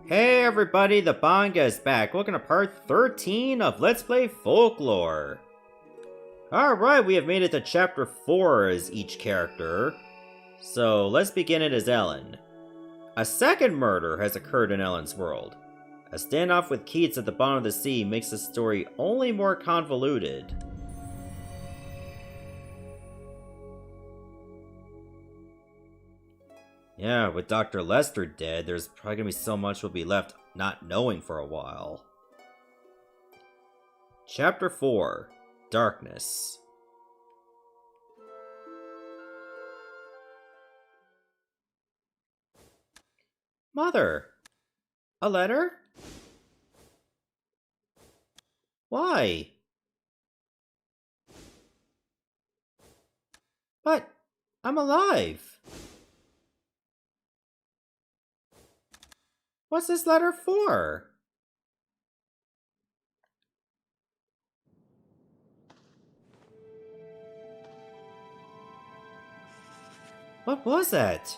Hey everybody, the Banga is back. Welcome to part 13 of Let's Play Folklore. Alright, we have made it to chapter 4 as each character. So let's begin it as Ellen. A second murder has occurred in Ellen's world. A standoff with Keats at the bottom of the sea makes the story only more convoluted. Yeah, with Dr. Lester dead, there's probably gonna be so much we'll be left not knowing for a while. Chapter 4, Darkness. Mother! A letter? Why? But I'm alive! What's this letter for? What was that?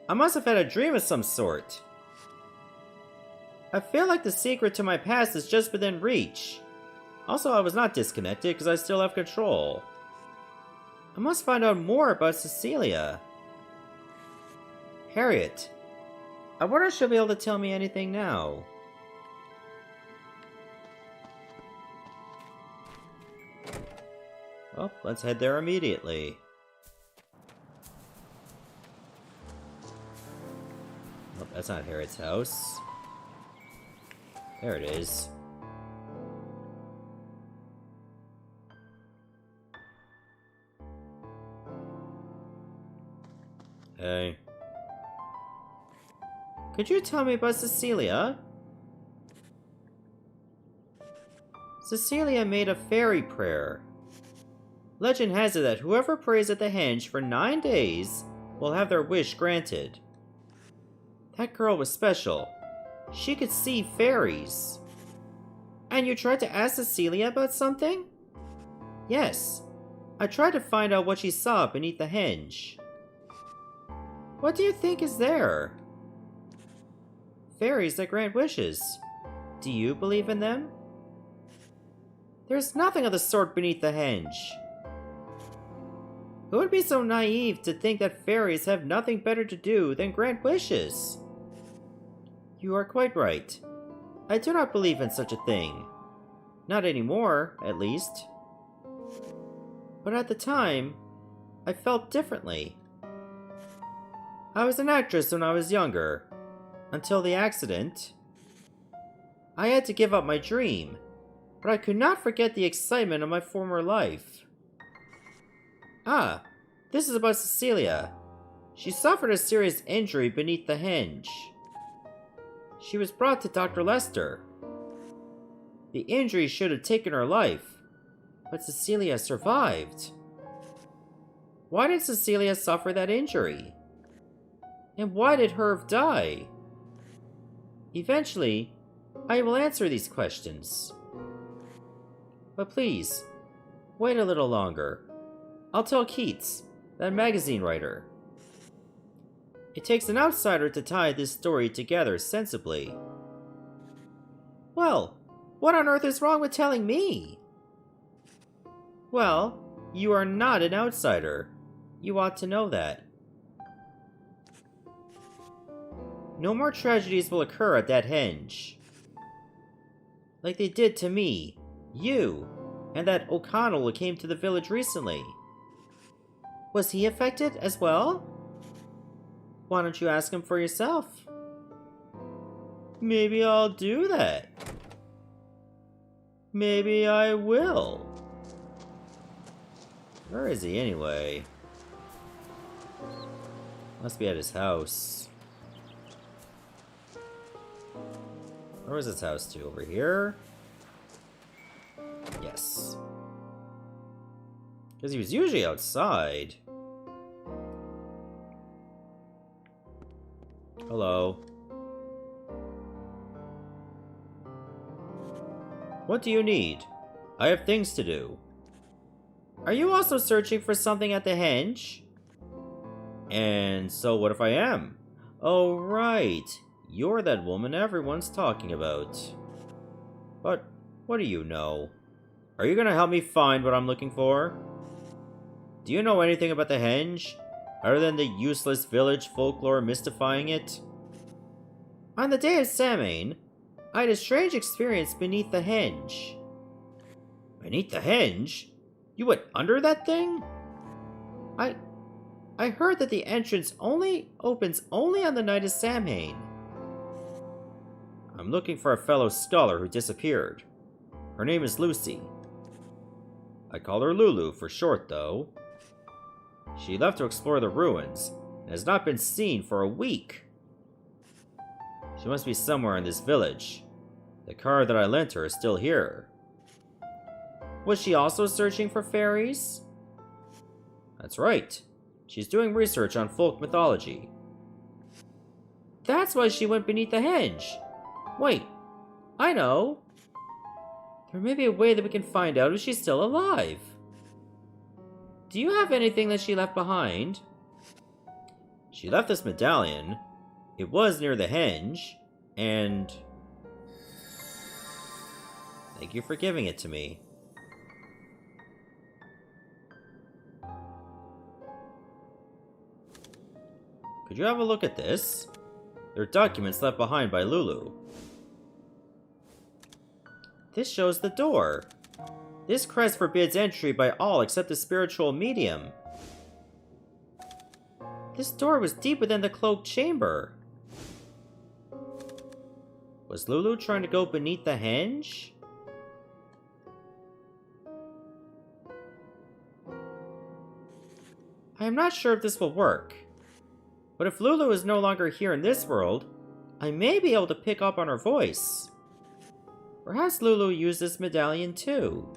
I must have had a dream of some sort. I feel like the secret to my past is just within reach. Also, I was not disconnected because I still have control. I must find out more about Cecilia. Harriet. I wonder if she'll be able to tell me anything now. Well, let's head there immediately. Oh, that's not Harriet's house. There it is. Hey. Could you tell me about Cecilia? Cecilia made a fairy prayer. Legend has it that whoever prays at the henge for 9 days will have their wish granted. That girl was special. She could see fairies. And you tried to ask Cecilia about something? Yes. I tried to find out what she saw beneath the henge. What do you think is there? Fairies that grant wishes. Do you believe in them? There's nothing of the sort beneath the henge. Who would be so naive to think that fairies have nothing better to do than grant wishes? You are quite right. I do not believe in such a thing. Not anymore, at least. But at the time, I felt differently. I was an actress when I was younger. Until the accident. I had to give up my dream, but I could not forget the excitement of my former life. Ah, this is about Cecilia. She suffered a serious injury beneath the henge. She was brought to Dr. Lester. The injury should have taken her life, but Cecilia survived. Why did Cecilia suffer that injury? And why did Herve die? Eventually, I will answer these questions. But please, wait a little longer. I'll tell Keats, that magazine writer. It takes an outsider to tie this story together sensibly. Well, what on earth is wrong with telling me? Well, you are not an outsider. You ought to know that. No more tragedies will occur at that henge. Like they did to me, you, and that O'Connell who came to the village recently. Was he affected as well? Why don't you ask him for yourself? Maybe I'll do that. Maybe I will. Where is he anyway? Must be at his house. Where was his house to? Over here? Yes. Because he was usually outside. Hello. What do you need? I have things to do. Are you also searching for something at the henge? And so what if I am? Oh, right. You're that woman everyone's talking about. But what do you know? Are you gonna help me find what I'm looking for? Do you know anything about the henge? Other than the useless village folklore mystifying it? On the day of Samhain, I had a strange experience beneath the henge. Beneath the henge? You went under that thing? I heard that the entrance opens only on the night of Samhain. I'm looking for a fellow scholar who disappeared. Her name is Lucy. I call her Lulu for short, though. She left to explore the ruins, and has not been seen for a week. She must be somewhere in this village. The car that I lent her is still here. Was she also searching for fairies? That's right. She's doing research on folk mythology. That's why she went beneath the henge. Wait, I know. There may be a way that we can find out if she's still alive. Do you have anything that she left behind? She left this medallion. It was near the henge, and... Thank you for giving it to me. Could you have a look at this? There are documents left behind by Lulu. This shows the door. This crest forbids entry by all except the spiritual medium. This door was deep within the cloaked chamber. Was Lulu trying to go beneath the henge? I am not sure if this will work. But if Lulu is no longer here in this world, I may be able to pick up on her voice. Perhaps Lulu used this medallion too.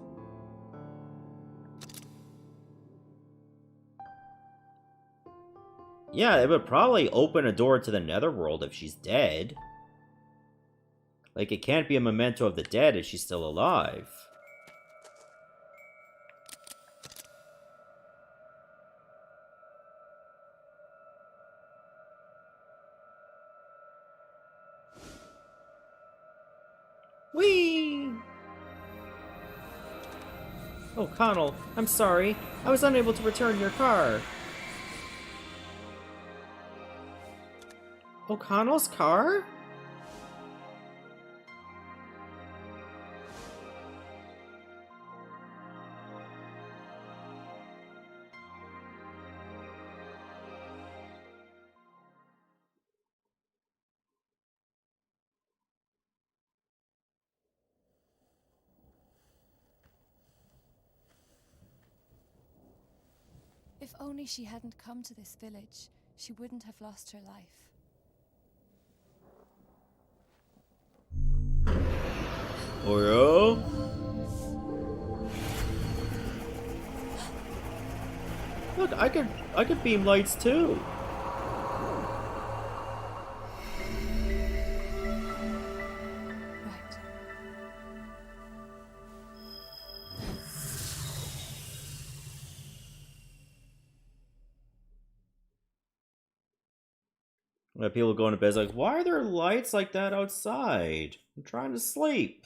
Yeah, it would probably open a door to the Netherworld if she's dead. Like, it can't be a memento of the dead if she's still alive. Whee! Oh, Connell, I'm sorry. I was unable to return your car. O'Connell's car? If only she hadn't come to this village, she wouldn't have lost her life. Oh yeah? Look, I could beam lights too. Right. When people go into bed, like, why are there lights like that outside? I'm trying to sleep.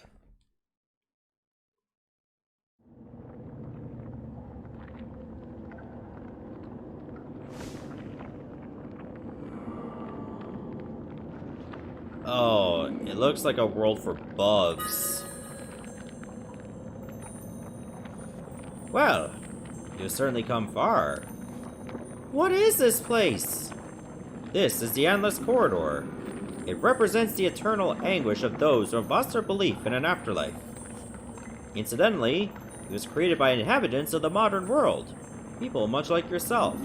Oh, it looks like a world for bugs. Well, you've certainly come far. What is this place? This is the Endless Corridor. It represents the eternal anguish of those who have lost their belief in an afterlife. Incidentally, it was created by inhabitants of the modern world, people much like yourself.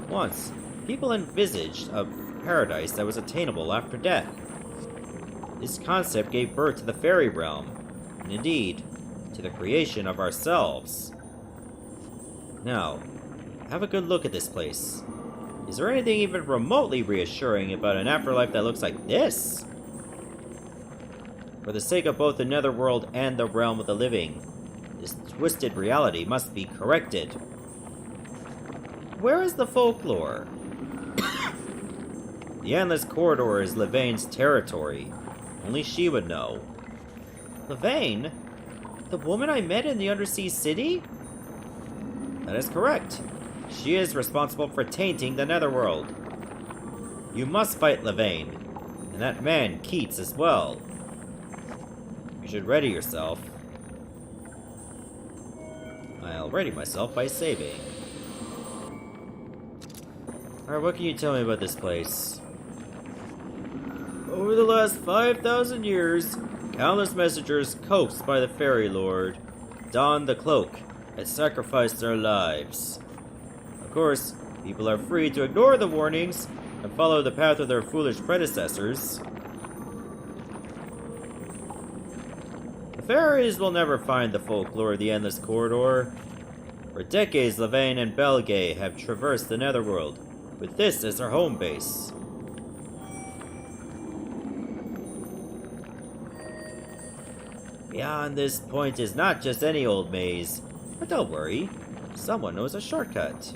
Once, people envisaged a paradise that was attainable after death. This concept gave birth to the fairy realm, and indeed, to the creation of ourselves. Now, have a good look at this place. Is there anything even remotely reassuring about an afterlife that looks like this? For the sake of both the Netherworld and the realm of the living, this twisted reality must be corrected. Where is the folklore? The Endless Corridor is Levain's territory. Only she would know. Levain? The woman I met in the Undersea City? That is correct. She is responsible for tainting the Netherworld. You must fight Levain, and that man Keats as well. You should ready yourself. I'll ready myself by saving. Alright, what can you tell me about this place? Over the last 5,000 years, countless messengers coaxed by the Fairy Lord donned the cloak and sacrificed their lives. Of course, people are free to ignore the warnings and follow the path of their foolish predecessors. The fairies will never find the folklore of the Endless Corridor. For decades, Levain and Belgae have traversed the Netherworld, with this as their home base. Beyond this point is not just any old maze, but don't worry, someone knows a shortcut.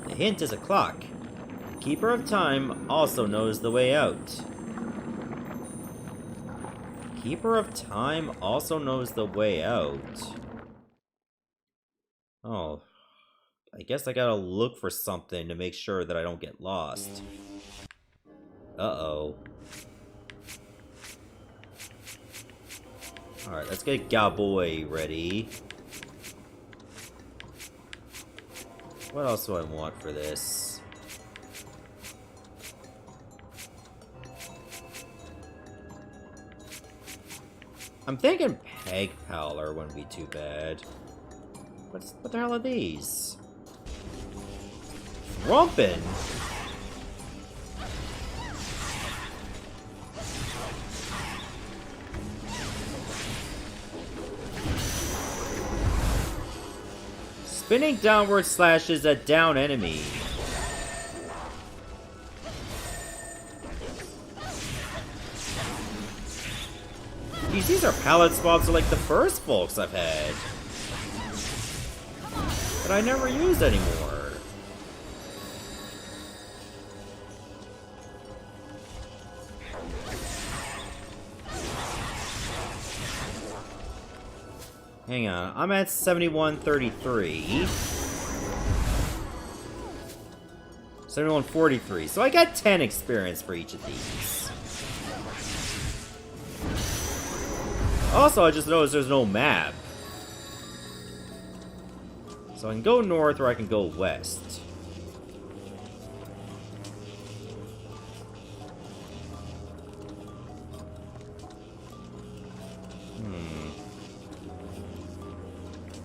The hint is a clock. The Keeper of Time also knows the way out. Keeper of Time also knows the way out. Oh, I guess I gotta look for something to make sure that I don't get lost. Uh-oh. Alright, let's get Galboy ready. What else do I want for this? I'm thinking Peg Powder wouldn't be too bad. What the hell are these? Rumpin'? Spinning downward slashes a down enemy. These are pallet swaps like the first folks I've had. But I never used anymore. Hang on, I'm at 7133. 7143. So I got 10 experience for each of these. Also, I just noticed there's no map. So I can go north or I can go west.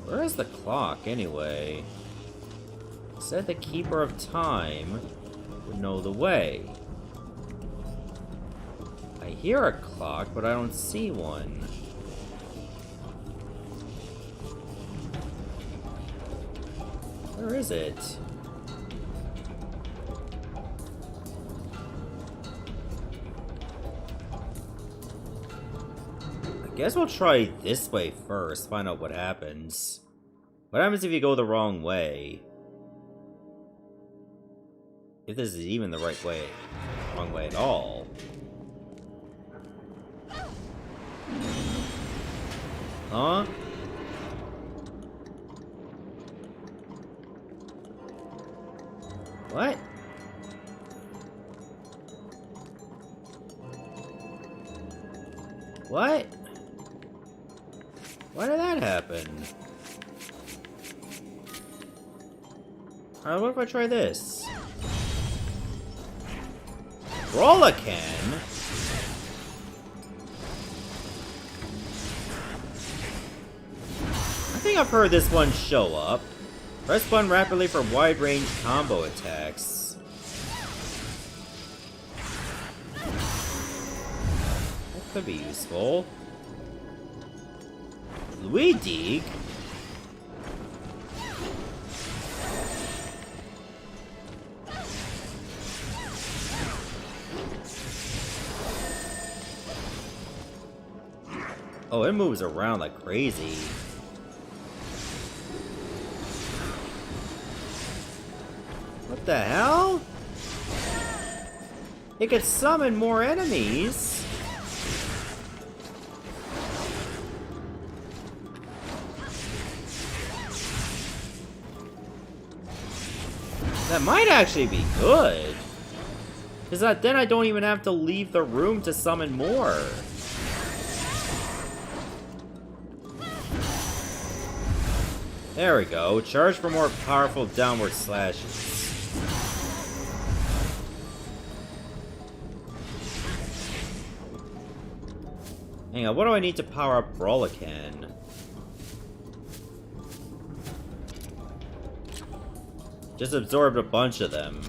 Where is the clock, anyway? It said the Keeper of Time would know the way. I hear a clock, but I don't see one. Where is it? I guess we'll try this way first, find out what happens. What happens if you go the wrong way? If this is even the right way. Wrong way at all. Huh? What? What? Why did that happen? Alright, what if I try this? Roll a can? I think I've heard this one show up. Press button rapidly for wide-range combo attacks. That could be useful. Luigi? Oh, it moves around like crazy. What the hell? it could summon more enemies. That might actually be good. Because then I don't even have to leave the room to summon more. There we go. Charge for more powerful downward slashes. Hang on, what do I need to power up Brolican? Just absorbed a bunch of them.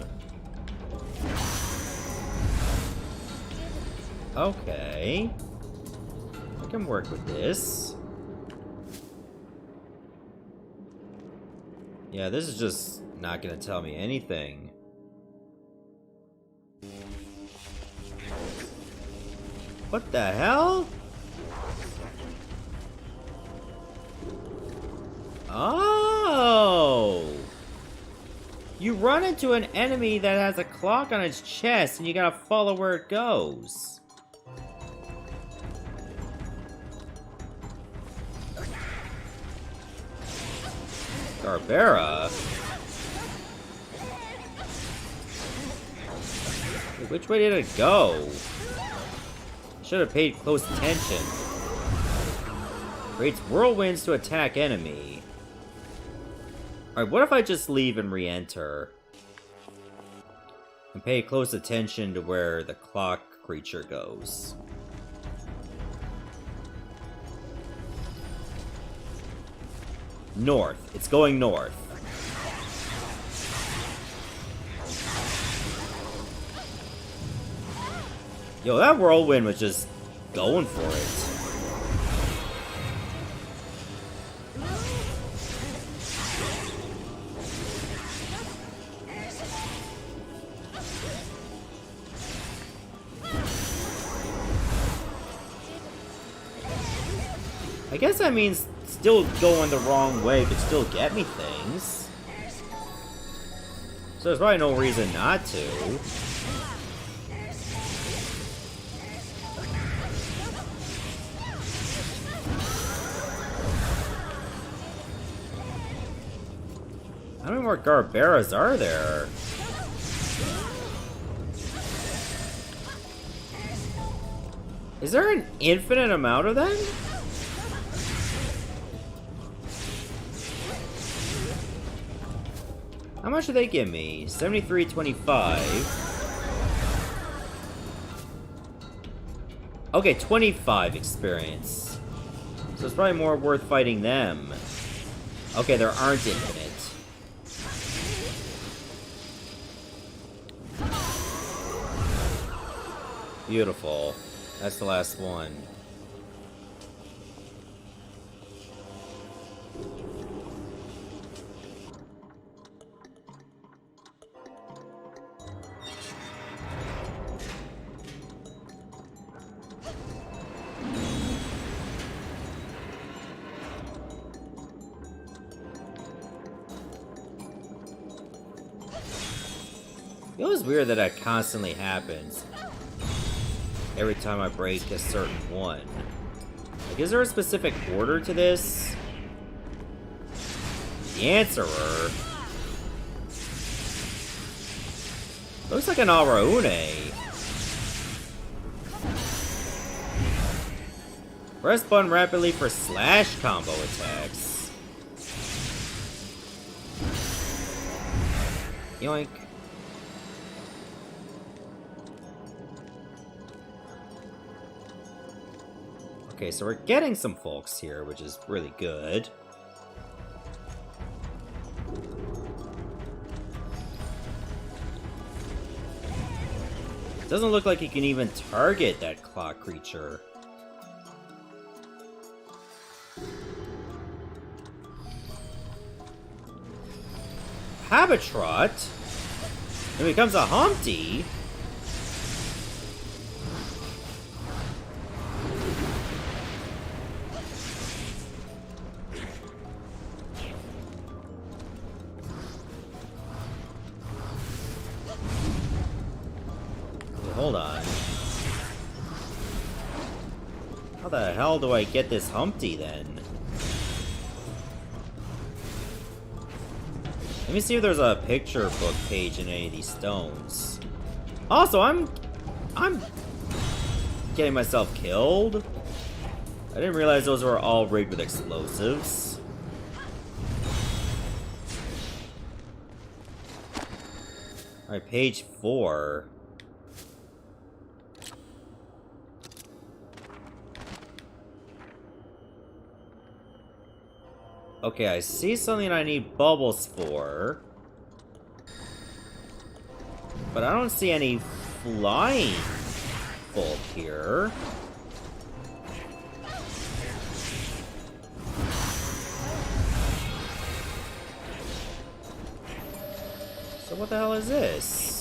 Okay. I can work with this. Yeah, this is just not gonna tell me anything. What the hell? Oh! You run into an enemy that has a clock on its chest and you gotta follow where it goes. Garbera? Which way did it go? Should have paid close attention. Creates whirlwinds to attack enemy. Alright, what if I just leave and re-enter? And pay close attention to where the clock creature goes. North. It's going north. Yo, that whirlwind was just going for it. I guess that means still going the wrong way could still get me things. So there's probably no reason not to. How many more Garberas are there? Is there an infinite amount of them? How much do they give me? 73.25. Okay, 25 experience. So it's probably more worth fighting them. Okay, there aren't infinite. Beautiful. That's the last one. It was weird that that constantly happens every time I break a certain one. Like, is there a specific order to this? The Answerer looks like an Araune. Press button rapidly for slash combo attacks. Yoink. Okay, so we're getting some folks here, which is really good. Doesn't look like you can even target that clock creature. Habitrot? It becomes a Humpty? hold on. How the hell do I get this Humpty, then? Let me see if there's a picture book page in any of these stones. Also, I'm getting myself killed. I didn't realize those were all rigged with explosives. Alright, page 4. Okay, I see something I need bubbles for. But I don't see any flying folk here. So what the hell is this?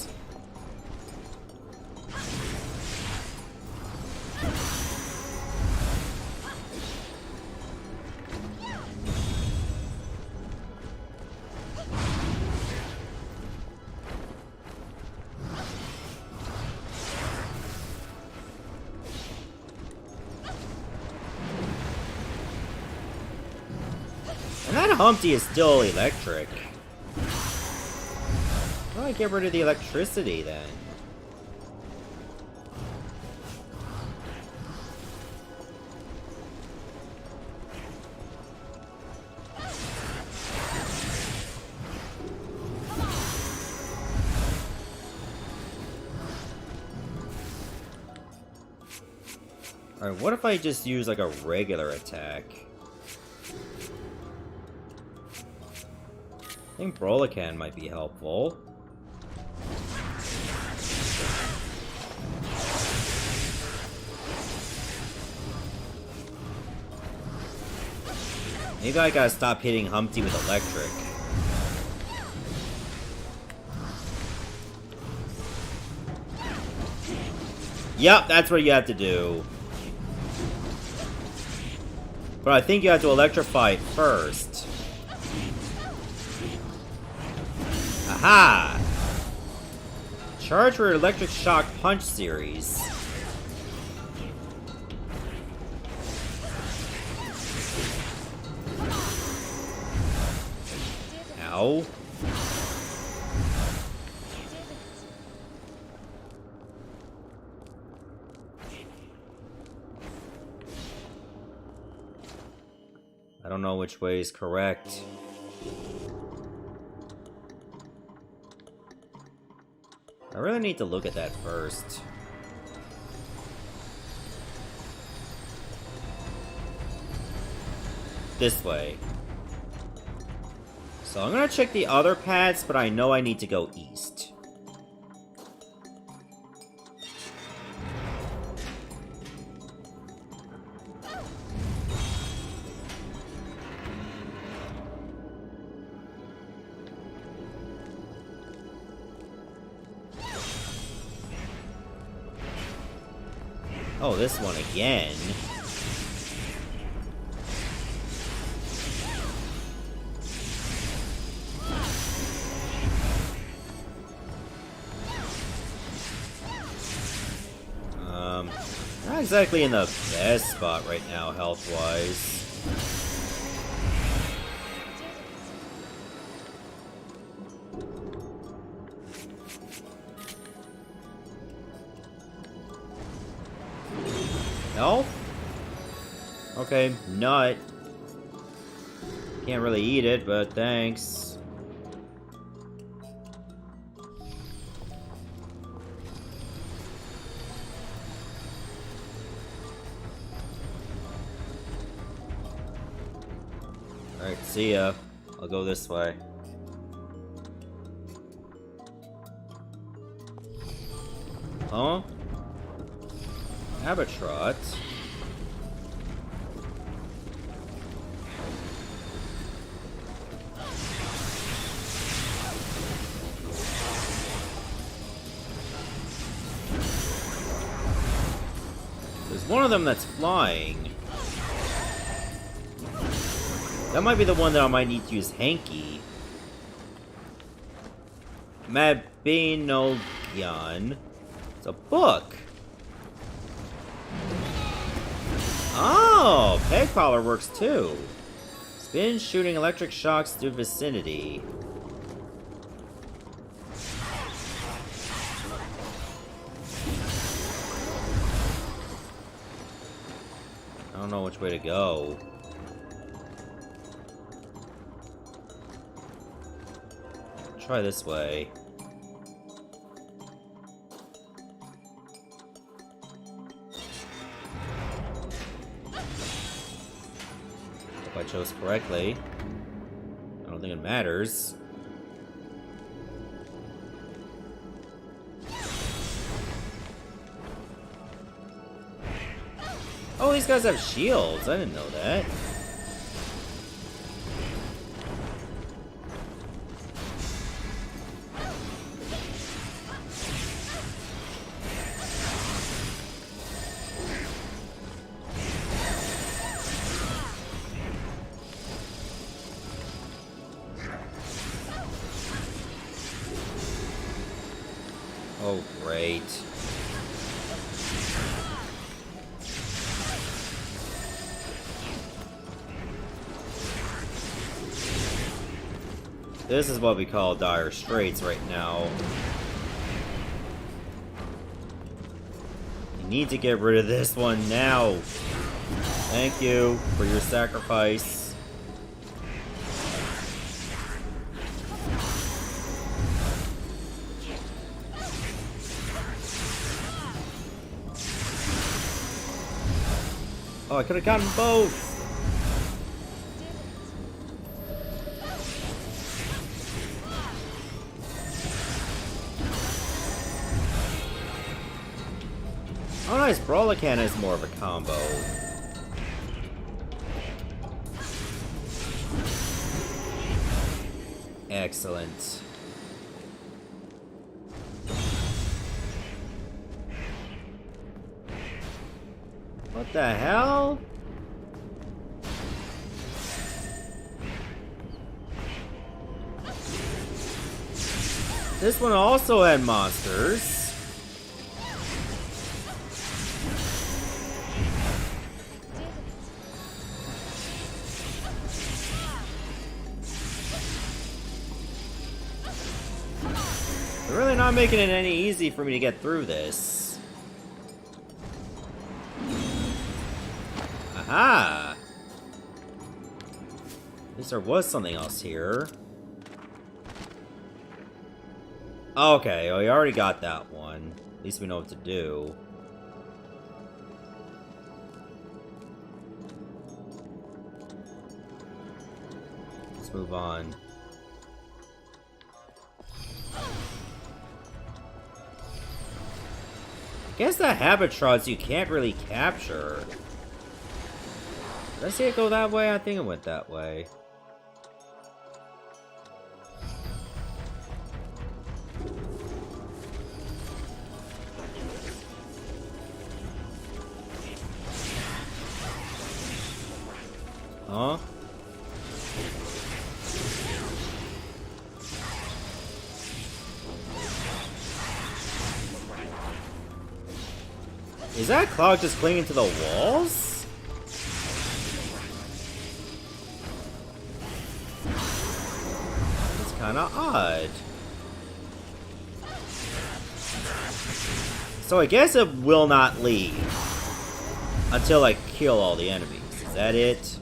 And that Humpty is still electric. Why don't I get rid of the electricity then? Alright, what if I just use like a regular attack? I think Brolican might be helpful. Maybe I gotta stop hitting Humpty with electric. Yep, that's what you have to do. But I think you have to electrify it first. Aha! Charge for Electric Shock Punch series. Ow. I don't know which way is correct. I really need to look at that first. This way. So I'm gonna check the other paths, but I know I need to go east. Oh, this one again. Not exactly in the best spot right now, health-wise. Health? Okay, nut. Can't really eat it, but thanks. Alright, see ya. I'll go this way. Huh? Abatrot? There's one of them that's flying. That might be the one that I might need to use Hanky. Mabinogyan. It's a book. Oh, peg collar works too. Spin shooting electric shocks through vicinity. I don't know which way to go. Try this way. If I chose correctly. I don't think it matters. Oh, these guys have shields. I didn't know that. Oh, great. This is what we call dire straits right now. You need to get rid of this one now. Thank you for your sacrifice. Oh, I could have gotten both. Oh nice, Brawler Cannon is more of a combo. Excellent. What the hell? This one also had monsters. They're really not making it any easy for me to get through this. Aha! At least there was something else here. Okay, well, we already got that one. At least we know what to do. Let's move on. I guess the Habitrods you can't really capture. Did I see it go that way? I think it went that way. Huh? Is that cloud just clinging to the walls? It's kinda odd. So I guess it will not leave until I kill all the enemies. Is that it?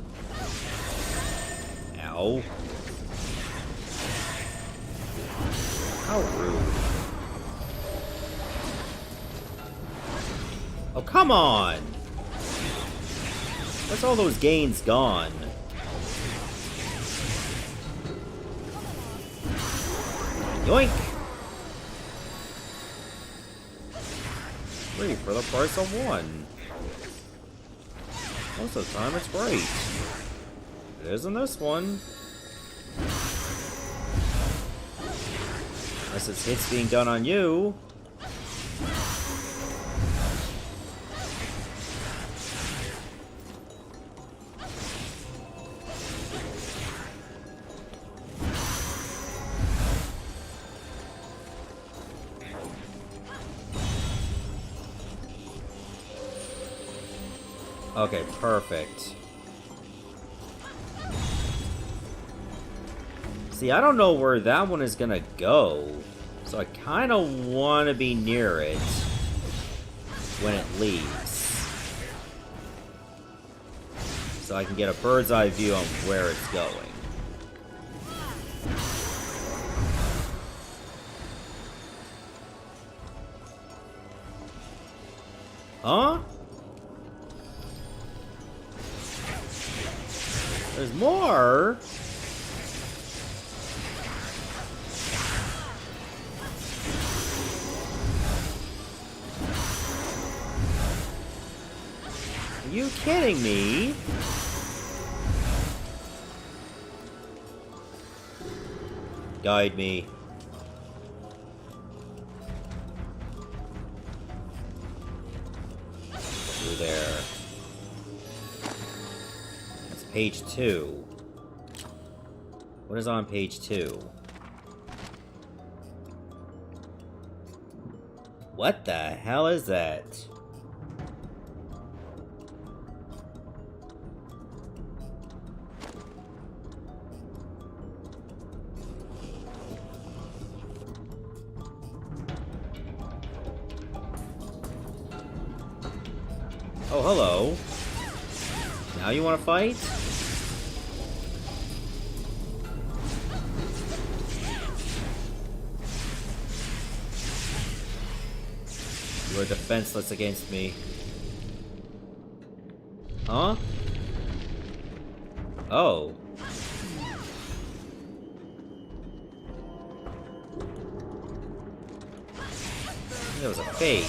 Ow. How rude. Oh, come on! Where's all those gains gone? Yoink! 3 for the price of 1. Most of the time it's great. It isn't this one. Unless it's hits being done on you. Okay, perfect. See, I don't know where that one is gonna go, so I kind of want to be near it when it leaves, so I can get a bird's eye view on where it's going. Huh? There's more? Are you kidding me? Guide me. Through there. That's page 2. What is on page 2? What the hell is that? Oh, hello. Now you want to fight? You are defenseless against me. Huh? Oh. That was a fake.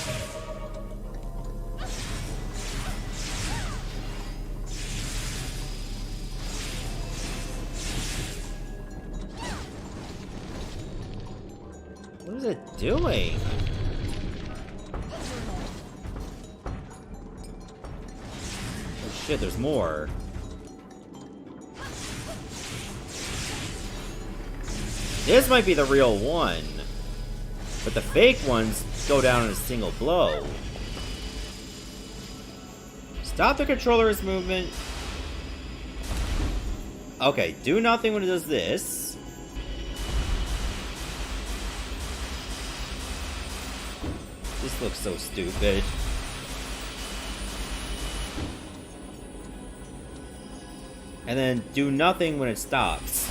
What is it doing? Oh shit, there's more. This might be the real one, but the fake ones go down in a single blow. Stop the controller's movement. Okay, do nothing when it does this. This looks so stupid. And then do nothing when it stops.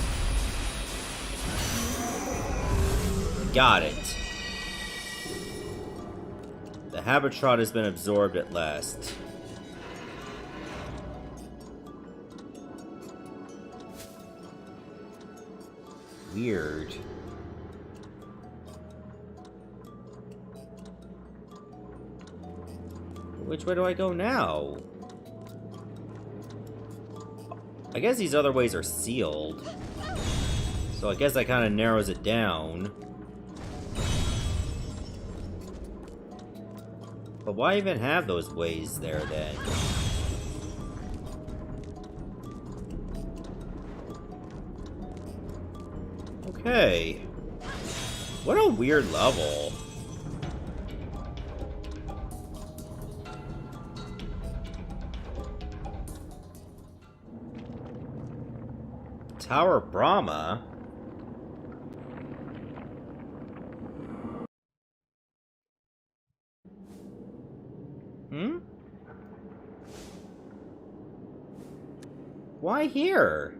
Got it. The Habitrot has been absorbed at last. Weird. Which way do I go now? I guess these other ways are sealed. So I guess that kind of narrows it down. But why even have those ways there then? Okay. What a weird level. Tower Brahma? Hmm? Why here?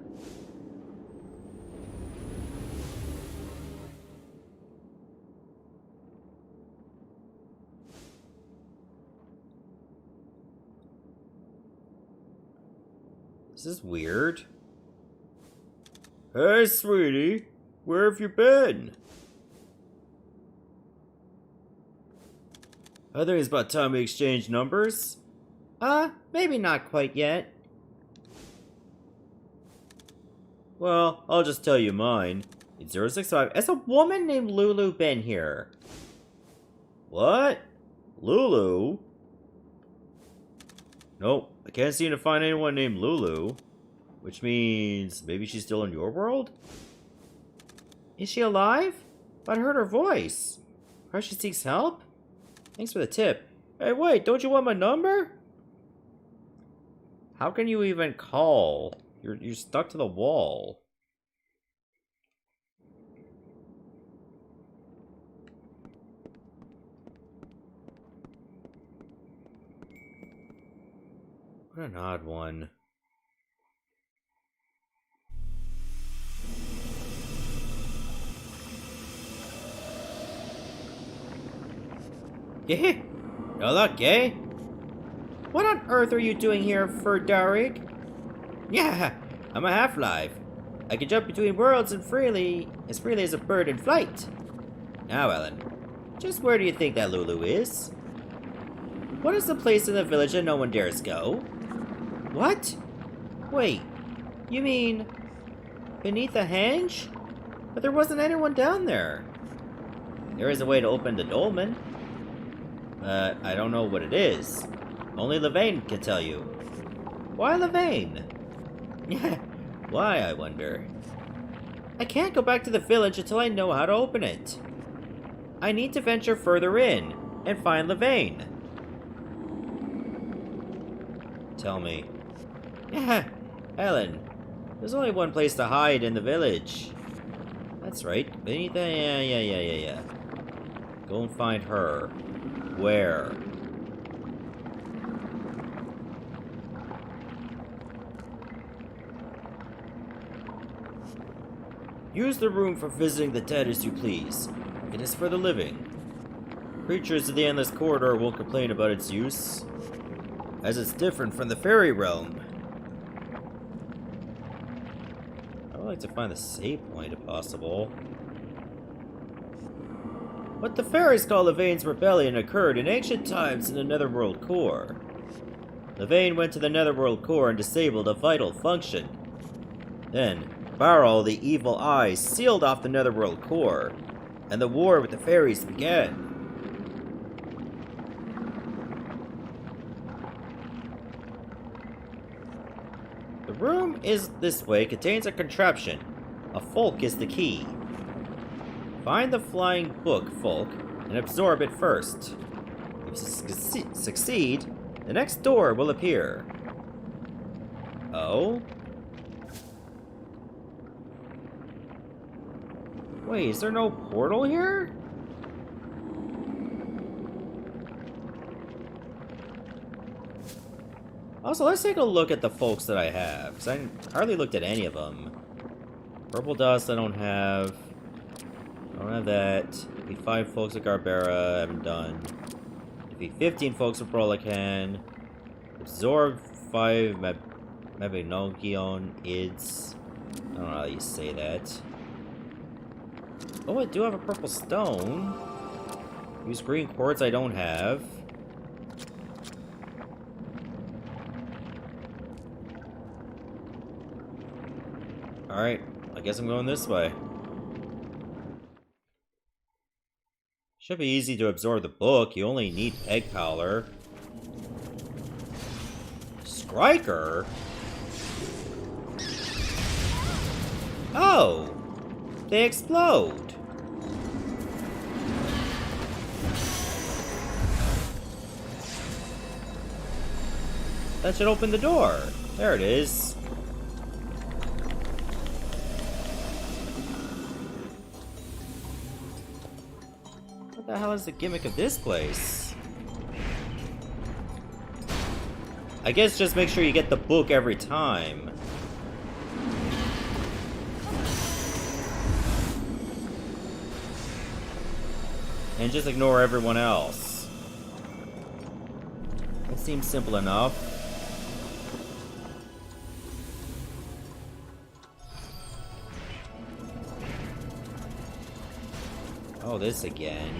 This is weird. Hey, sweetie. Where have you been? I think it's about time we exchange numbers. Maybe not quite yet. Well, I'll just tell you mine. It's 065. Has a woman named Lulu been here? What? Lulu? Nope, I can't seem to find anyone named Lulu. Which means maybe she's still in your world? Is she alive? I heard her voice. Perhaps she seeks help? Thanks for the tip. Hey, wait, don't you want my number? How can you even call? You're stuck to the wall. What an odd one. Yeah? No luck, eh? What on earth are you doing here, Furdarig? Yeah, I'm a half-life. I can jump between worlds and freely as a bird in flight. Now, Ellen, just where do you think that Lulu is? What is the place in the village that no one dares go? What? Wait, you mean beneath the henge? But there wasn't anyone down there. There is a way to open the dolmen. But I don't know what it is. Only Levain can tell you. Why Levain? Yeah, why, I wonder. I can't go back to the village until I know how to open it. I need to venture further in and find Levain. Tell me. Yeah, Ellen. There's only one place to hide in the village. That's right. Beneath the... Yeah. Go and find her. Where? Use the room for visiting the dead as you please. It is for the living. Creatures of the Endless Corridor won't complain about its use, as it's different from the fairy realm. I would like to find the save point if possible. What the fairies call Levain's rebellion occurred in ancient times in the Netherworld core. Levain went to the Netherworld core and disabled a vital function. Then, Barrel, the evil eye, sealed off the Netherworld core, and the war with the fairies began. The room is this way contains a contraption. A folk is the key. Find the flying book, folk, and absorb it first. If you succeed, the next door will appear. Oh? Wait, is there no portal here? Also, let's take a look at the folks that I have, because I hardly looked at any of them. Purple dust I don't have. I don't have that. Defeat 5 folks at Garbera, I haven't done. Defeat 15 folks at Brolican. Absorb 5 Mabinogion Ids. I don't know how you say that. Oh, I do have a purple stone. Use green quartz I don't have. Alright, I guess I'm going this way. Should be easy to absorb the book. You only need egg powder. Striker? Oh! They explode! That should open the door. There it is. What the hell is the gimmick of this place? I guess just make sure you get the book every time. And just ignore everyone else. It seems simple enough. Oh, this again.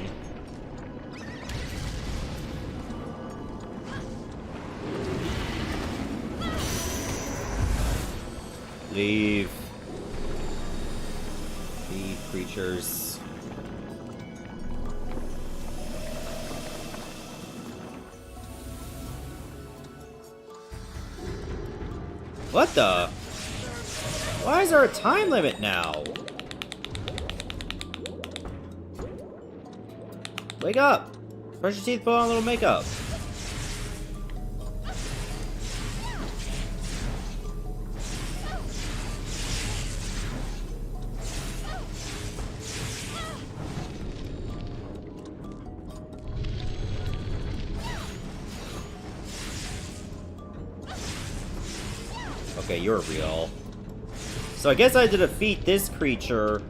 Leave. Leave, creatures. What the? Why is there a time limit now? Wake up! Brush your teeth, put on a little makeup. Okay, you're real. So I guess I had to defeat this creature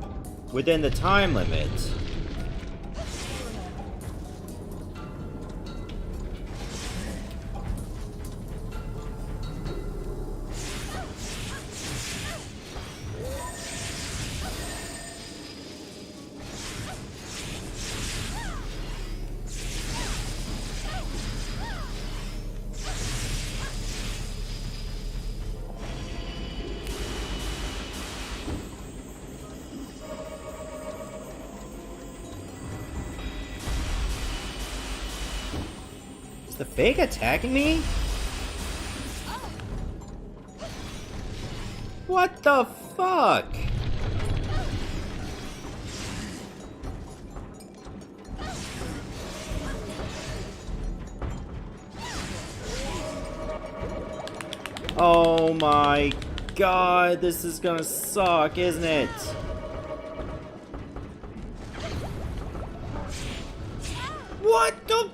within the time limit. Is the fake attacking me? What the fuck? Oh my god, this is gonna suck, isn't it? What the?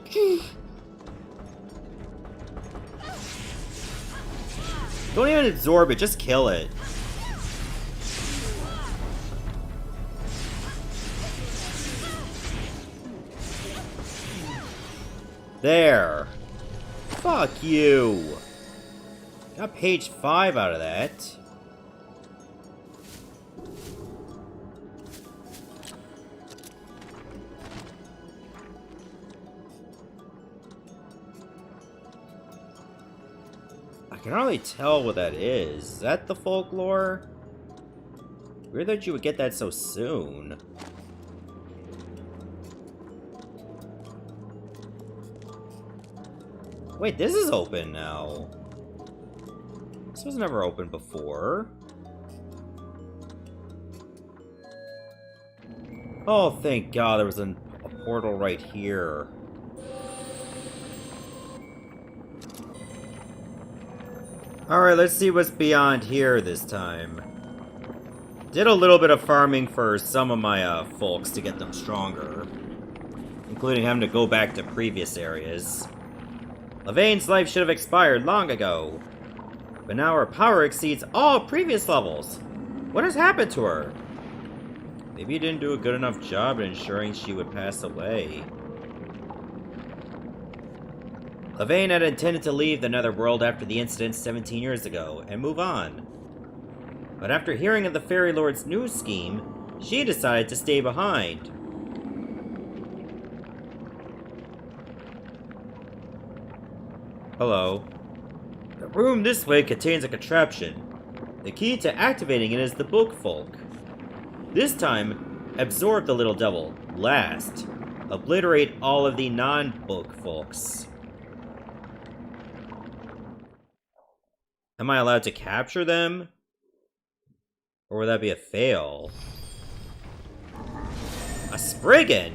Don't even absorb it, just kill it. There. Fuck you. Got page 5 out of that. I can hardly tell what that is. Is that the folklore? Weird that you would get that so soon. Wait, this is open now. This was never open before. Oh, thank God there was a portal right here. Alright, let's see what's beyond here this time. Did a little bit of farming for some of my folks to get them stronger. Including having to go back to previous areas. Lavaine's life should have expired long ago. But now her power exceeds all previous levels. What has happened to her? Maybe you didn't do a good enough job in ensuring she would pass away. Lavaine had intended to leave the Netherworld after the incident 17 years ago and move on. But after hearing of the Fairy Lord's new scheme, she decided to stay behind. Hello. The room this way contains a contraption. The key to activating it is the book folk. This time, absorb the little devil. Last, obliterate all of the non-book folks. Am I allowed to capture them? Or would that be a fail? A Spriggan!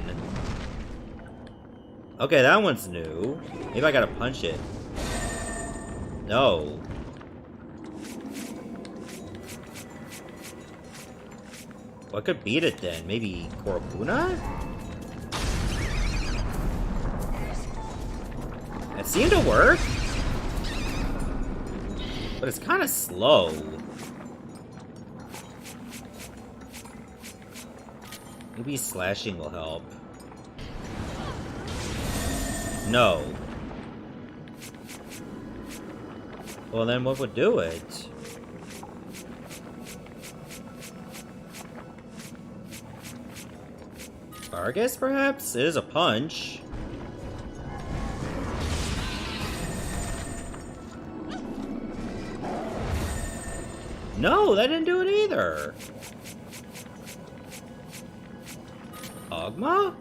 Okay, that one's new. Maybe I gotta punch it. No. What could beat it then? Maybe Korokuna? That seemed to work. But it's kind of slow. Maybe slashing will help. No. Well, then what would do it? Vargas, perhaps? It is a punch. No, that didn't do it either. Ogma?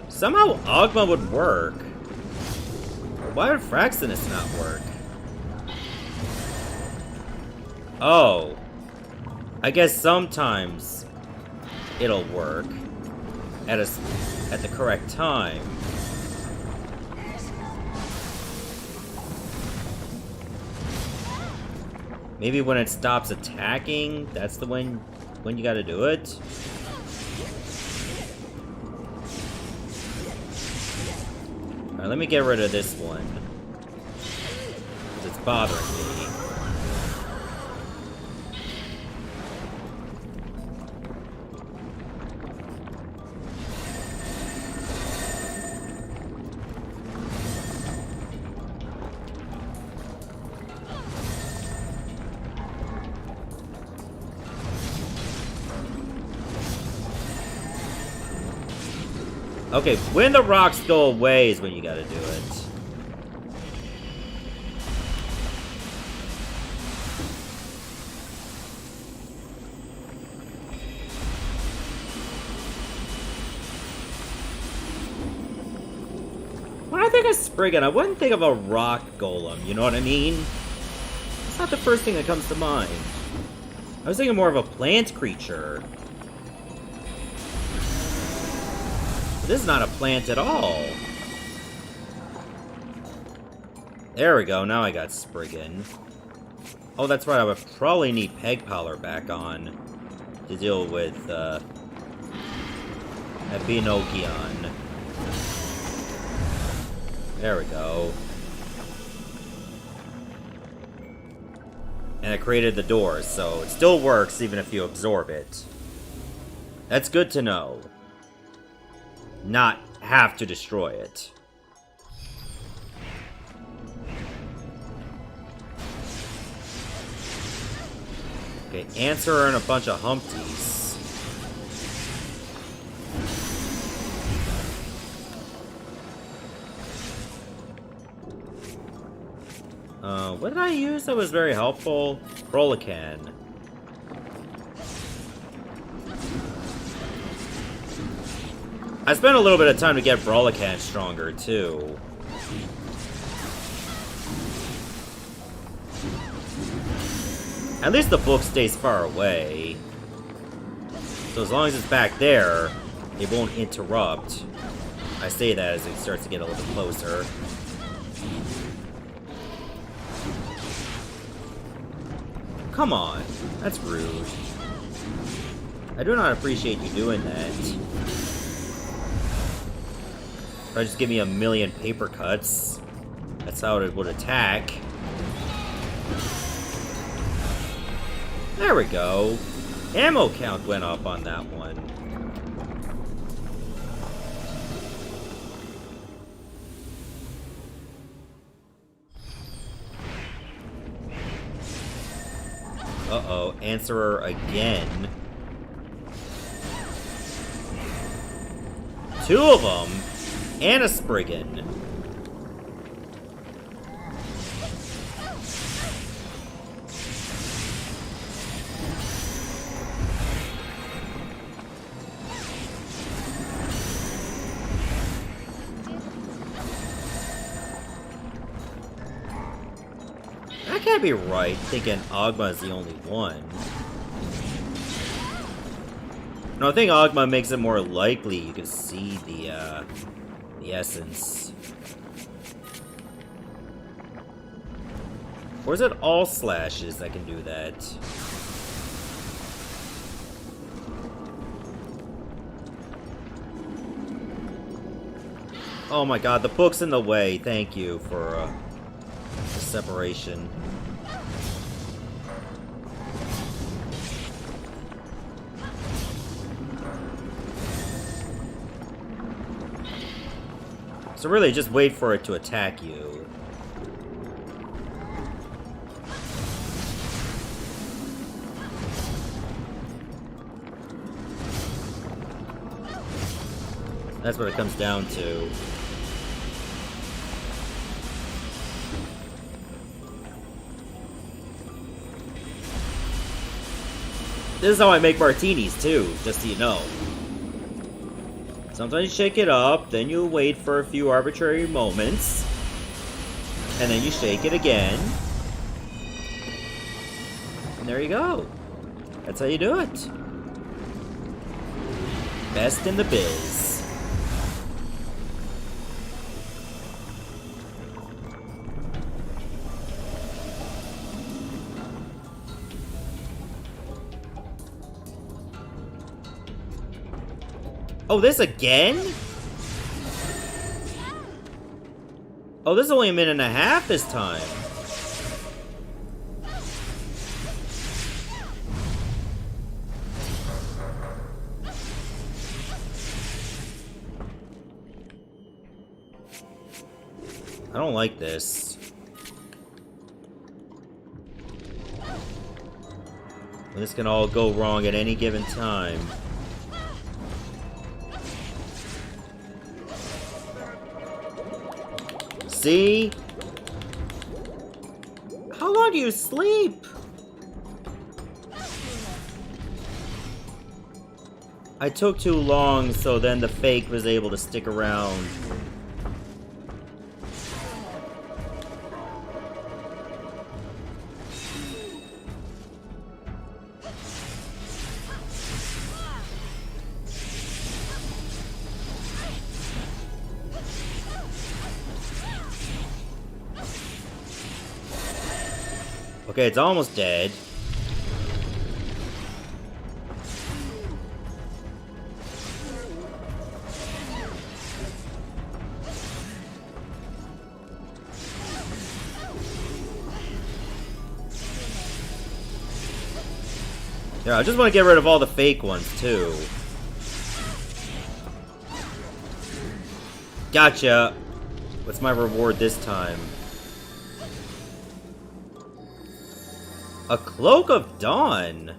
Somehow Ogma would work. Why would Fraxinus not work? Oh. I guess sometimes it'll work at the correct time. Maybe when it stops attacking, that's the when you gotta do it. Alright, let me get rid of this one. It's bothering me. Okay, when the rocks go away is when you gotta do it. When I think of Spriggan, I wouldn't think of a rock golem, you know what I mean? It's not the first thing that comes to mind. I was thinking more of a plant creature. This is not a plant at all. There we go, now I got Spriggan. Oh, that's right, I would probably need Peg Powder back on to deal with, Abinokion. There we go. And it created the door, so it still works even if you absorb it. That's good to know. Not have to destroy it. Okay, Answer and a bunch of Humpties. What did I use that was very helpful? Brolican. I spent a little bit of time to get Brolican stronger, too. At least the book stays far away. So as long as it's back there, it won't interrupt. I say that as it starts to get a little bit closer. Come on, that's rude. I do not appreciate you doing that. Try to just give me a million paper cuts. That's how it would attack. There we go. Ammo count went up on that one. Uh-oh, Answerer again. 2 of them, and a Spriggan. That can't be right, thinking Ogma is the only one. No, I think Ogma makes it more likely you can see the essence. Or is it all slashes that can do that? Oh my god, the book's in the way. Thank you for the separation. So really, just wait for it to attack you. That's what it comes down to. This is how I make martinis, too, just so you know. Sometimes you shake it up, then you wait for a few arbitrary moments, and then you shake it again. And there you go. That's how you do it. Best in the biz. Oh, this again? Oh, this is only a minute and a half this time. I don't like this. This can all go wrong at any given time. See? How long do you sleep? I took too long, so then the fake was able to stick around. Okay, it's almost dead. Yeah, I just want to get rid of all the fake ones, too. Gotcha! What's my reward this time? A Cloak of Dawn!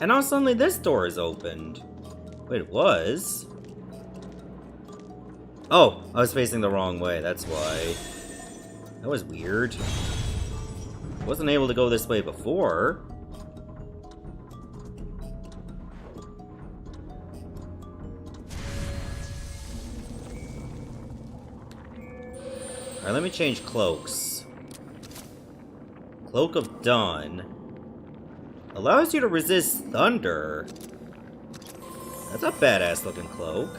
And now suddenly this door is opened. Wait, it was? Oh, I was facing the wrong way, that's why. That was weird. Wasn't able to go this way before. Alright, let me change cloaks. Cloak of Dawn. Allows you to resist thunder. That's a badass looking cloak.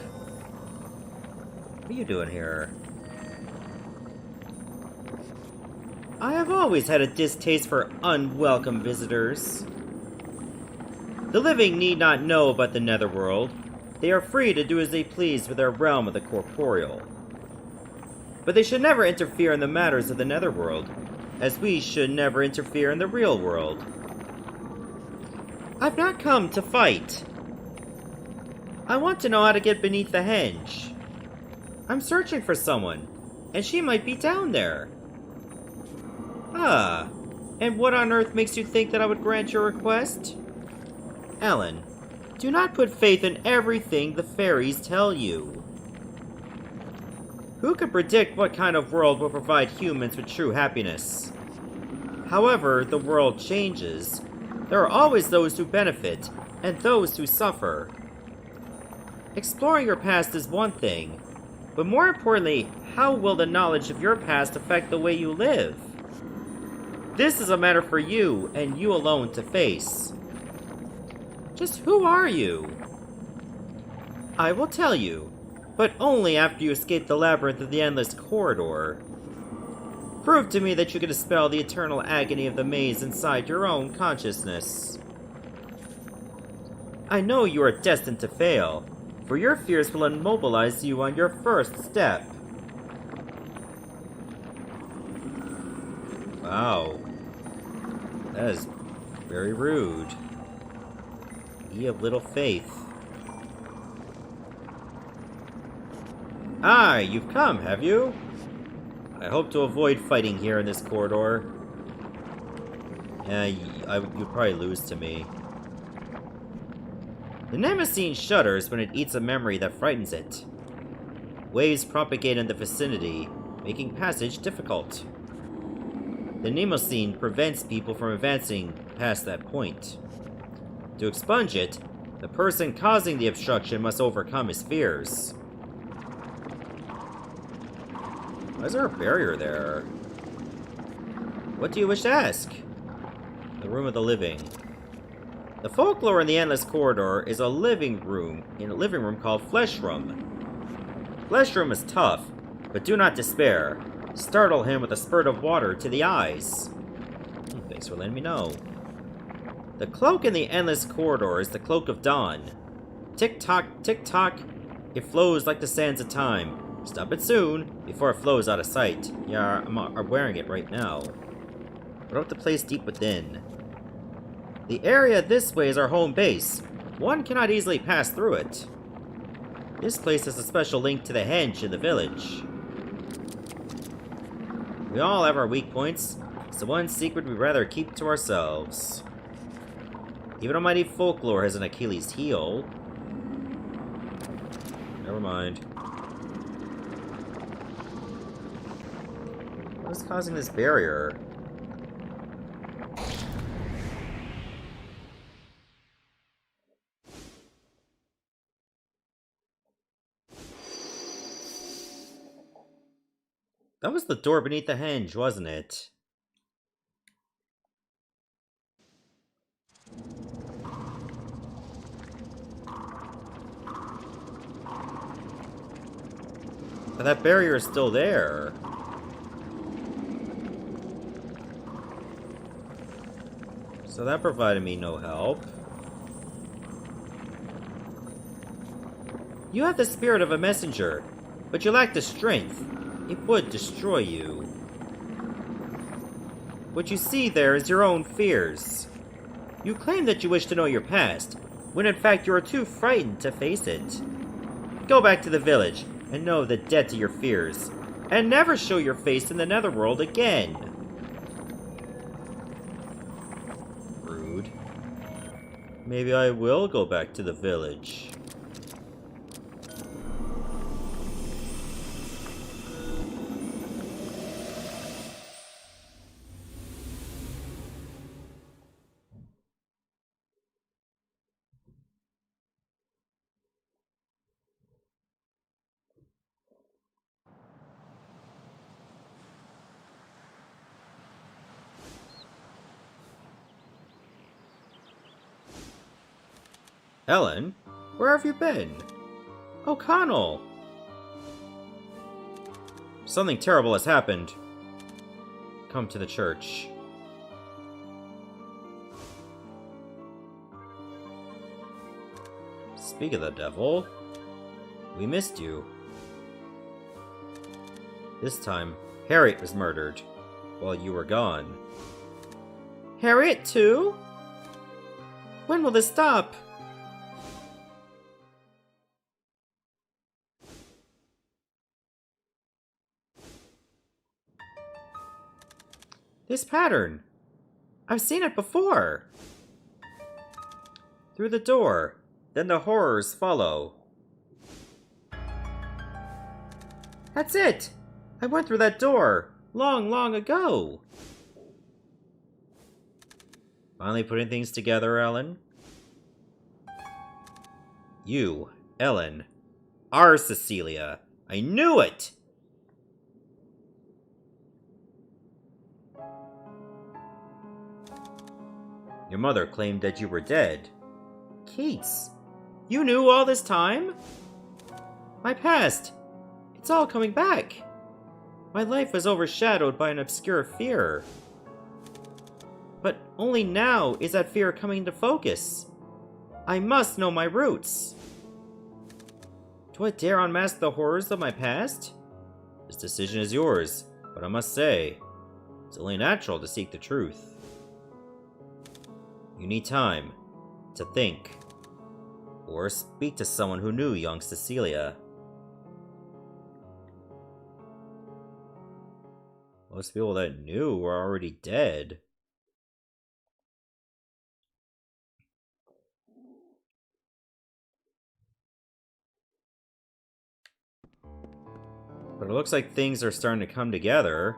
What are you doing here? I have always had a distaste for unwelcome visitors. The living need not know about the Netherworld. They are free to do as they please with their realm of the corporeal. But they should never interfere in the matters of the Netherworld, as we should never interfere in the real world. I've not come to fight. I want to know how to get beneath the henge. I'm searching for someone, and she might be down there. Ah, and what on earth makes you think that I would grant your request? Ellen, do not put faith in everything the fairies tell you. Who can predict what kind of world will provide humans with true happiness? However the world changes, there are always those who benefit, and those who suffer. Exploring your past is one thing, but more importantly, how will the knowledge of your past affect the way you live? This is a matter for you, and you alone to face. Just who are you? I will tell you, but only after you escape the labyrinth of the endless corridor. Prove to me that you can dispel the eternal agony of the maze inside your own consciousness. I know you are destined to fail, for your fears will immobilize you on your first step. Wow. That is very rude. Ye of little faith. Ah, you've come, have you? I hope to avoid fighting here in this corridor. Yeah, you'd probably lose to me. The Nemesis shudders when it eats a memory that frightens it. Waves propagate in the vicinity, making passage difficult. The Nemesis prevents people from advancing past that point. To expunge it, the person causing the obstruction must overcome his fears. Why is there a barrier there? What do you wish to ask? The room of the living. The folklore in the endless corridor is a living room called Flesh Room. Flesh Room is tough, but do not despair. Startle him with a spurt of water to the eyes. Thanks for letting me know. The cloak in the endless corridor is the Cloak of Dawn. Tick-tock, tick-tock. It flows like the sands of time. Stop it soon, before it flows out of sight. Yeah, I'm wearing it right now. What about the place deep within? The area this way is our home base. One cannot easily pass through it. This place has a special link to the henge in the village. We all have our weak points. It's the one secret we'd rather keep to ourselves. Even almighty Folklore has an Achilles heel. Never mind. What's causing this barrier? That was the door beneath the henge, wasn't it? But that barrier is still there. So that provided me no help. You have the spirit of a messenger, but you lack the strength. It would destroy you. What you see there is your own fears. You claim that you wish to know your past, when in fact you are too frightened to face it. Go back to the village and know the debt to your fears, and never show your face in the Netherworld again. Rude. Maybe I will go back to the village. Ellen, where have you been? O'Connell! Something terrible has happened. Come to the church. Speak of the devil. We missed you. This time, Harriet was murdered while you were gone. Harriet too? When will this stop? This pattern. I've seen it before. Through the door, then the horrors follow. That's it! I went through that door, long, long ago. Finally putting things together, Ellen? You, Ellen, are Cecilia. I knew it! Your mother claimed that you were dead. Keats, you knew all this time? My past, it's all coming back. My life was overshadowed by an obscure fear. But only now is that fear coming into focus. I must know my roots. Do I dare unmask the horrors of my past? This decision is yours, but I must say, it's only natural to seek the truth. You need time to think, or speak to someone who knew young Cecilia. Most people that knew were already dead. But it looks like things are starting to come together.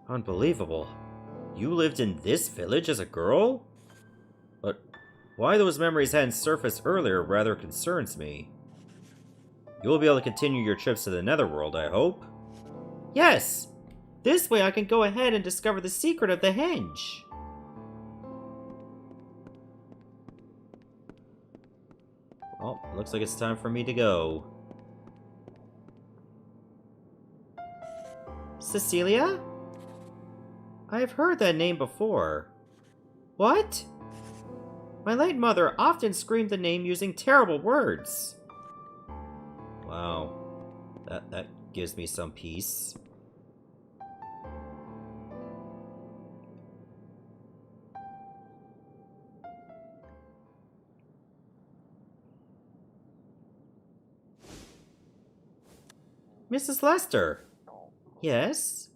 Unbelievable. You lived in this village as a girl? But why those memories hadn't surfaced earlier rather concerns me. You'll be able to continue your trips to the Netherworld, I hope? Yes! This way I can go ahead and discover the secret of the henge. Well, looks like it's time for me to go. Cecilia? I've heard that name before. What? My late mother often screamed the name using terrible words. Wow. That gives me some peace. Mrs. Lester. Yes?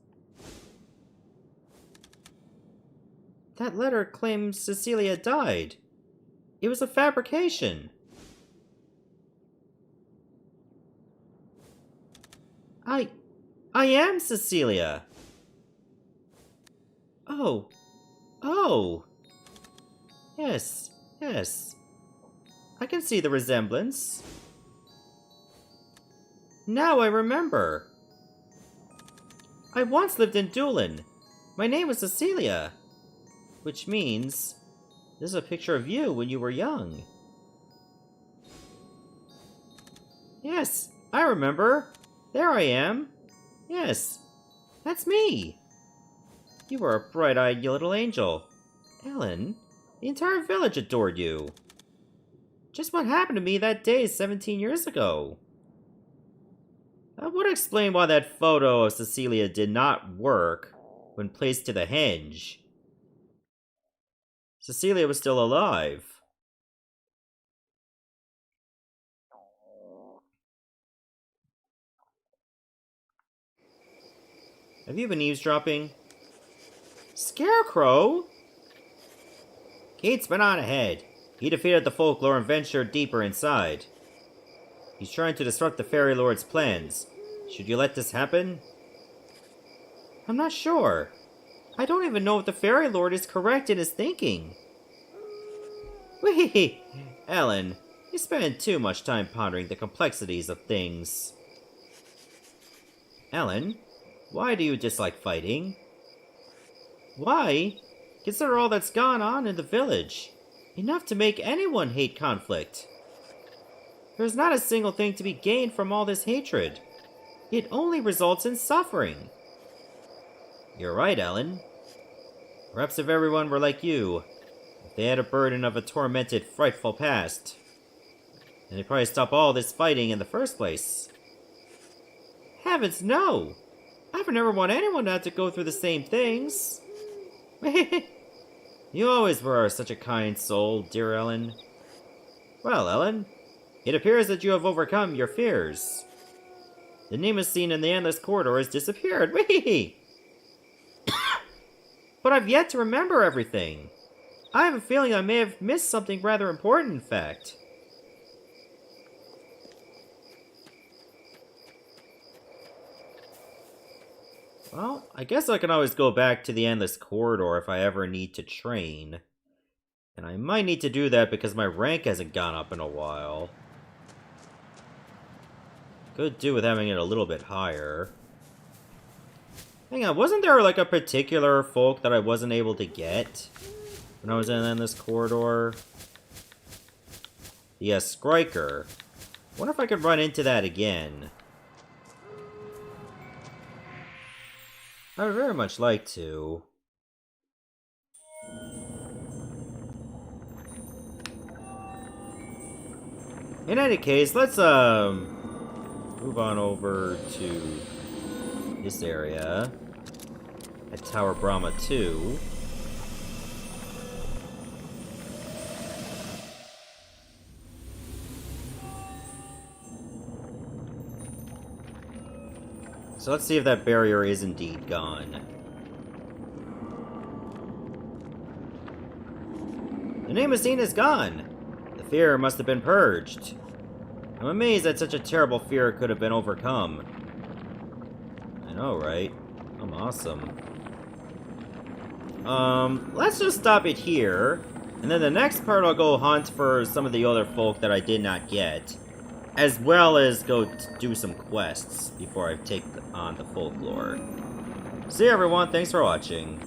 That letter claims Cecilia died. It was a fabrication. I am Cecilia. Oh. Oh. Yes, yes. I can see the resemblance. Now I remember. I once lived in Doolin. My name was Cecilia. Which means, this is a picture of you when you were young. Yes, I remember. There I am. Yes, that's me. You were a bright-eyed little angel. Ellen, the entire village adored you. Just what happened to me that day 17 years ago. That would explain why that photo of Cecilia did not work when placed to the hinge. Cecilia was still alive. Have you been eavesdropping? Scarecrow? Kate's been on ahead. He defeated the Folklore and ventured deeper inside. He's trying to disrupt the Fairy Lord's plans. Should you let this happen? I'm not sure. I don't even know if the Fairy Lord is correct in his thinking. Whee! Ellen, you spend too much time pondering the complexities of things. Ellen, why do you dislike fighting? Why? Consider all that's gone on in the village. Enough to make anyone hate conflict. There's not a single thing to be gained from all this hatred. It only results in suffering. You're right, Ellen. Perhaps if everyone were like you, if they had a burden of a tormented, frightful past, then they'd probably stop all this fighting in the first place. Heavens, no! I would never want anyone to have to go through the same things. You always were such a kind soul, dear Ellen. Well, Ellen, it appears that you have overcome your fears. The Nemesis in the Endless Corridor has disappeared. Whee! But I've yet to remember everything. I have a feeling I may have missed something rather important, in fact. Well, I guess I can always go back to the Endless Corridor if I ever need to train. And I might need to do that because my rank hasn't gone up in a while. Could do with having it a little bit higher. Hang on, wasn't there like a particular folk that I wasn't able to get when I was in this corridor? The Skriker. Wonder if I could run into that again. I would very much like to. In any case, let's move on over to this area at Tower Brahma 2. So let's see if that barrier is indeed gone. The Nemesis is gone! The fear must have been purged. I'm amazed that such a terrible fear could have been overcome. I know, right? I'm awesome. Let's just stop it here. And then the next part I'll go hunt for some of the other folk that I did not get. As well as go do some quests before I take on the Folklore. See you everyone, thanks for watching.